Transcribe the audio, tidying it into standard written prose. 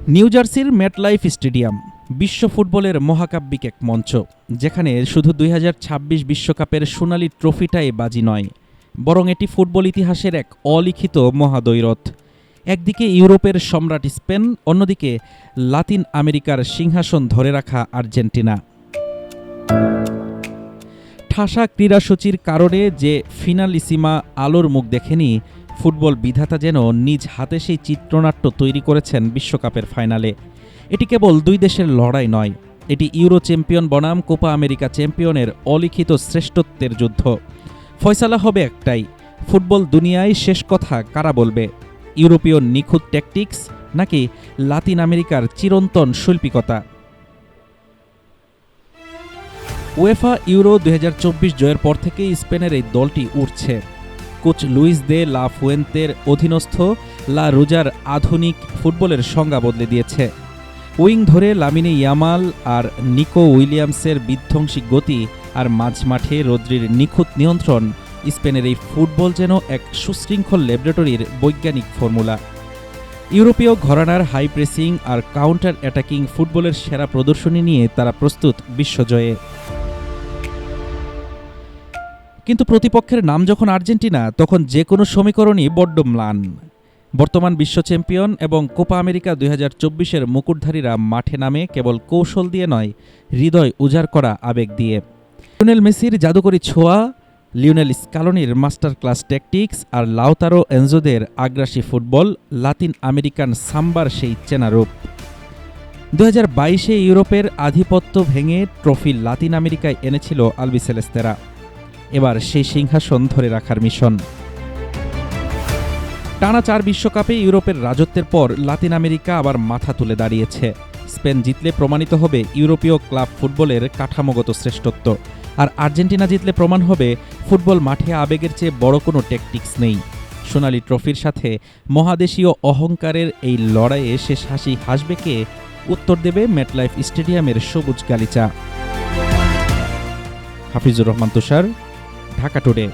New জার্সির MetLife stadium বিশ্ব ফুটবলের মহাকাব্যিক এক মঞ্চ, যেখানে শুধু ২০২৬ বিশ্বকাপের সোনালি ট্রফিটাই বাজি নয়, বরং এটি ফুটবল ইতিহাসের এক অলিখিত মহাদ্বৈরথ। একদিকে ইউরোপের সম্রাট স্পেন, অন্যদিকে লাতিন আমেরিকার সিংহাসন ধরে রাখা আর্জেন্টিনা। ঠাসা ক্রীড়াসূচির কারণে যে ফিনালিসিমা আলোর মুখ দেখেনি, ফুটবল বিধাতা যেন নিজ হাতে সেই চিত্রনাট্য তৈরি করেছেন বিশ্বকাপের ফাইনালে। এটি কেবল দুই দেশের লড়াই নয়, এটি ইউরো চ্যাম্পিয়ন বনাম কোপা আমেরিকা চ্যাম্পিয়নের অলিখিত শ্রেষ্ঠত্বের যুদ্ধ। ফয়সালা হবে একটাই, ফুটবল দুনিয়ায় শেষ কথা কারা বলবে, ইউরোপীয় নিখুঁত ট্যাকটিক্স নাকি লাতিন আমেরিকার চিরন্তন শৈল্পিকতা। উয়েফা ইউরো ২০২৪ জয়ের পর থেকেই স্পেনের এই দলটি উঠছে। কোচ লুইস দে লা ফুয়েন্তের অধীনস্থ লা রোজার আধুনিক ফুটবলের সংজ্ঞা বদলে দিয়েছে। উইং ধরে লামিনে ইয়ামাল আর নিকো উইলিয়ামসের বিধ্বংসী গতি আর মাঝমাঠে রদ্রির নিখুঁত নিয়ন্ত্রণ, স্পেনের এই ফুটবল যেন এক সুশৃঙ্খল ল্যাবরেটরির বৈজ্ঞানিক ফর্মুলা। ইউরোপীয় ঘরানার হাই প্রেসিং আর কাউন্টার অ্যাটাকিং ফুটবলের সেরা প্রদর্শনী নিয়ে তারা প্রস্তুত বিশ্বজয়ে। কিন্তু প্রতিপক্ষের নাম যখন আর্জেন্টিনা, তখন যে কোনো সমীকরণই বড্ড ম্লান। বর্তমান বিশ্ব চ্যাম্পিয়ন এবং কোপা আমেরিকা ২০২৪-এর মুকুটধারীরা মাঠে নামে কেবল কৌশল দিয়ে নয়, হৃদয় উজাড় করা আবেগ দিয়ে। লিওনেল মেসির জাদুকরী ছোঁয়া, লিওনেল স্কালোনির মাস্টার ক্লাস ট্যাকটিক্স আর লাউতারো এনজোদের আগ্রাসী ফুটবল, লাতিন আমেরিকান সাম্বার সেই চেনা রূপ। ২০২২-এ ইউরোপের আধিপত্য ভেঙে ট্রফি লাতিন আমেরিকায় এনেছিল আলবিসেলেস্তেরা। এবার সেই সিংহাসন ধরে রাখার মিশন। টানা ৪ বিশ্বকাপে ইউরোপের রাজত্বের পর লাতিন আমেরিকা আবার মাথা তুলে দাঁড়িয়েছে। স্পেন জিতলে প্রমাণিত হবে ইউরোপীয় ক্লাব ফুটবলের কাঠামোগত শ্রেষ্ঠত্ব, আর আর্জেন্টিনা জিতলে প্রমাণ হবে ফুটবল মাঠে আবেগের চেয়ে বড় কোনো ট্যাকটিক্স নেই। সোনালি ট্রফির সাথে মহাদেশীয় অহংকারের এই লড়াইয়ে শেষ হাসি হাসবে কে? উত্তর দেবে মেটলাইফ স্টেডিয়ামের সবুজ গালিচা। হাফিজুর রহমান তুষার, ঢাকা টুডে।